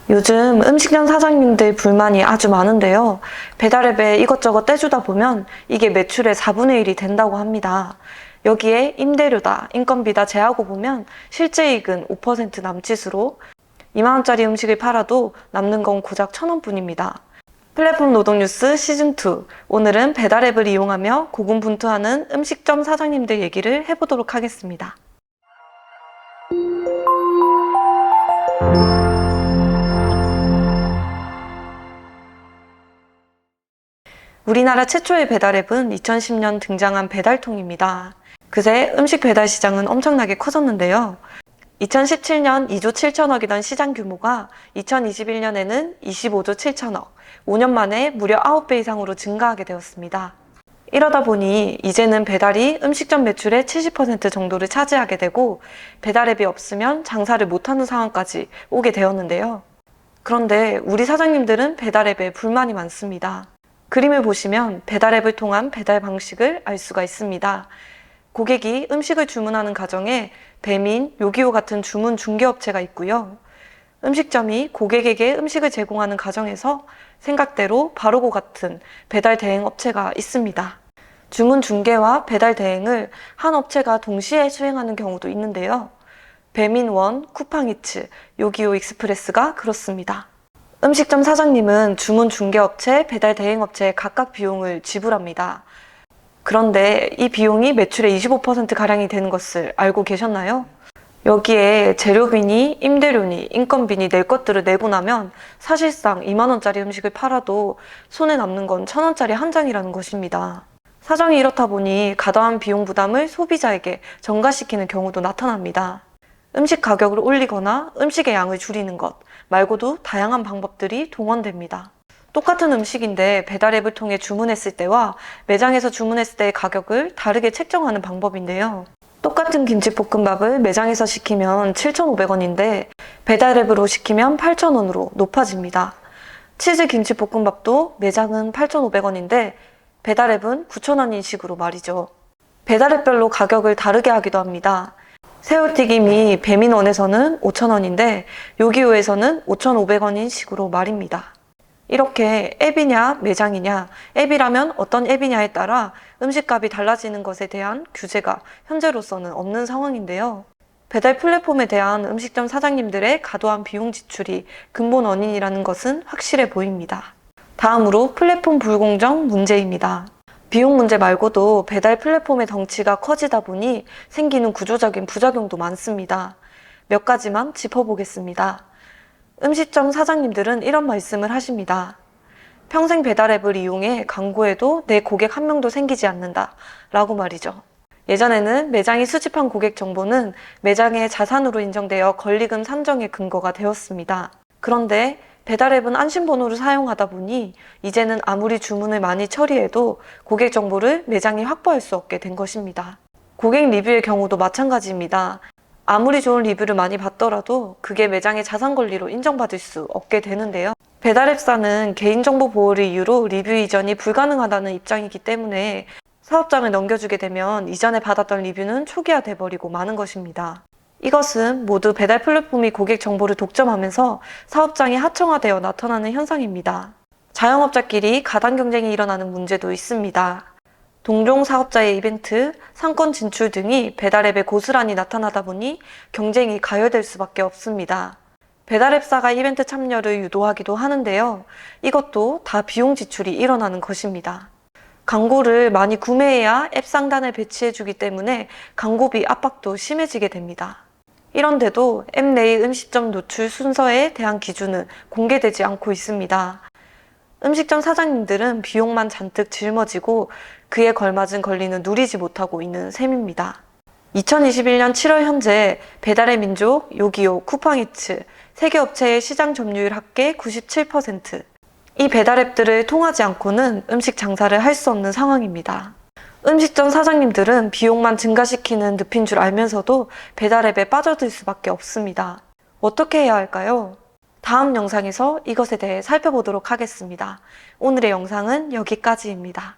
요즘 음식점 사장님들 불만이 아주 많은데요. 배달앱에 이것저것 떼주다 보면 이게 매출의 4분의 1이 된다고 합니다. 여기에 임대료다, 인건비다 제하고 보면 실제 이익은 5% 남짓으로 2만원짜리 음식을 팔아도 남는 건 고작 1,000원 뿐입니다. 플랫폼 노동 뉴스 시즌2. 오늘은 배달앱을 이용하며 고군분투하는 음식점 사장님들 얘기를 해보도록 하겠습니다. 우리나라 최초의 배달앱은 2010년 등장한 배달통입니다. 그새 음식 배달 시장은 엄청나게 커졌는데요. 2017년 2조 7천억이던 시장 규모가 2021년에는 25조 7천억, 5년 만에 무려 9배 이상으로 증가하게 되었습니다. 이러다 보니 이제는 배달이 음식점 매출의 70% 정도를 차지하게 되고 배달앱이 없으면 장사를 못하는 상황까지 오게 되었는데요. 그런데 우리 사장님들은 배달앱에 불만이 많습니다. 그림을 보시면 배달앱을 통한 배달 방식을 알 수가 있습니다. 고객이 음식을 주문하는 과정에 배민, 요기요 같은 주문 중개업체가 있고요. 음식점이 고객에게 음식을 제공하는 과정에서 생각대로 바로고 같은 배달 대행 업체가 있습니다. 주문 중개와 배달 대행을 한 업체가 동시에 수행하는 경우도 있는데요. 배민원, 쿠팡이츠, 요기요 익스프레스가 그렇습니다. 음식점 사장님은 주문 중개업체, 배달 대행업체에 각각 비용을 지불합니다. 그런데 이 비용이 매출의 25%가량이 되는 것을 알고 계셨나요? 여기에 재료비니, 임대료니, 인건비니 낼 것들을 내고 나면 사실상 2만원짜리 음식을 팔아도 손에 남는 건 1,000원짜리 한 장이라는 것입니다. 사정이 이렇다 보니 과다한 비용 부담을 소비자에게 전가시키는 경우도 나타납니다. 음식 가격을 올리거나 음식의 양을 줄이는 것 말고도 다양한 방법들이 동원됩니다. 똑같은 음식인데 배달앱을 통해 주문했을 때와 매장에서 주문했을 때의 가격을 다르게 책정하는 방법인데요. 똑같은 김치볶음밥을 매장에서 시키면 7,500원인데 배달앱으로 시키면 8,000원으로 높아집니다. 치즈 김치볶음밥도 매장은 8,500원인데 배달앱은 9,000원인 식으로 말이죠. 배달앱별로 가격을 다르게 하기도 합니다. 새우튀김이 배민원에서는 5,000원인데 요기요에서는 5,500원인 식으로 말입니다. 이렇게 앱이냐 매장이냐, 앱이라면 어떤 앱이냐에 따라 음식값이 달라지는 것에 대한 규제가 현재로서는 없는 상황인데요. 배달 플랫폼에 대한 음식점 사장님들의 과도한 비용 지출이 근본 원인이라는 것은 확실해 보입니다. 다음으로 플랫폼 불공정 문제입니다. 비용 문제 말고도 배달 플랫폼의 덩치가 커지다 보니 생기는 구조적인 부작용도 많습니다. 몇 가지만 짚어보겠습니다. 음식점 사장님들은 이런 말씀을 하십니다. 평생 배달앱을 이용해 광고에도 내 고객 한 명도 생기지 않는다 라고 말이죠. 예전에는 매장이 수집한 고객 정보는 매장의 자산으로 인정되어 권리금 산정의 근거가 되었습니다. 그런데 배달앱은 안심번호를 사용하다 보니 이제는 아무리 주문을 많이 처리해도 고객 정보를 매장이 확보할 수 없게 된 것입니다. 고객 리뷰의 경우도 마찬가지입니다. 아무리 좋은 리뷰를 많이 받더라도 그게 매장의 자산 권리로 인정받을 수 없게 되는데요. 배달앱사는 개인정보 보호를 이유로 리뷰 이전이 불가능하다는 입장이기 때문에 사업장을 넘겨주게 되면 이전에 받았던 리뷰는 초기화돼 버리고 마는 것입니다. 이것은 모두 배달 플랫폼이 고객 정보를 독점하면서 사업장이 하청화되어 나타나는 현상입니다. 자영업자끼리 가단 경쟁이 일어나는 문제도 있습니다. 동종 사업자의 이벤트, 상권 진출 등이 배달앱에 고스란히 나타나다 보니 경쟁이 가열될 수밖에 없습니다. 배달앱사가 이벤트 참여를 유도하기도 하는데요. 이것도 다 비용 지출이 일어나는 것입니다. 광고를 많이 구매해야 앱 상단에 배치해주기 때문에 광고비 압박도 심해지게 됩니다. 이런데도 앱 내의 음식점 노출 순서에 대한 기준은 공개되지 않고 있습니다. 음식점 사장님들은 비용만 잔뜩 짊어지고 그에 걸맞은 권리는 누리지 못하고 있는 셈입니다. 2021년 7월 현재 배달의 민족, 요기요, 쿠팡이츠 3개 업체의 시장 점유율 합계 97%. 이 배달앱들을 통하지 않고는 음식 장사를 할 수 없는 상황입니다. 음식점 사장님들은 비용만 증가시키는 늪인 줄 알면서도 배달앱에 빠져들 수밖에 없습니다. 어떻게 해야 할까요? 다음 영상에서 이것에 대해 살펴보도록 하겠습니다. 오늘의 영상은 여기까지입니다.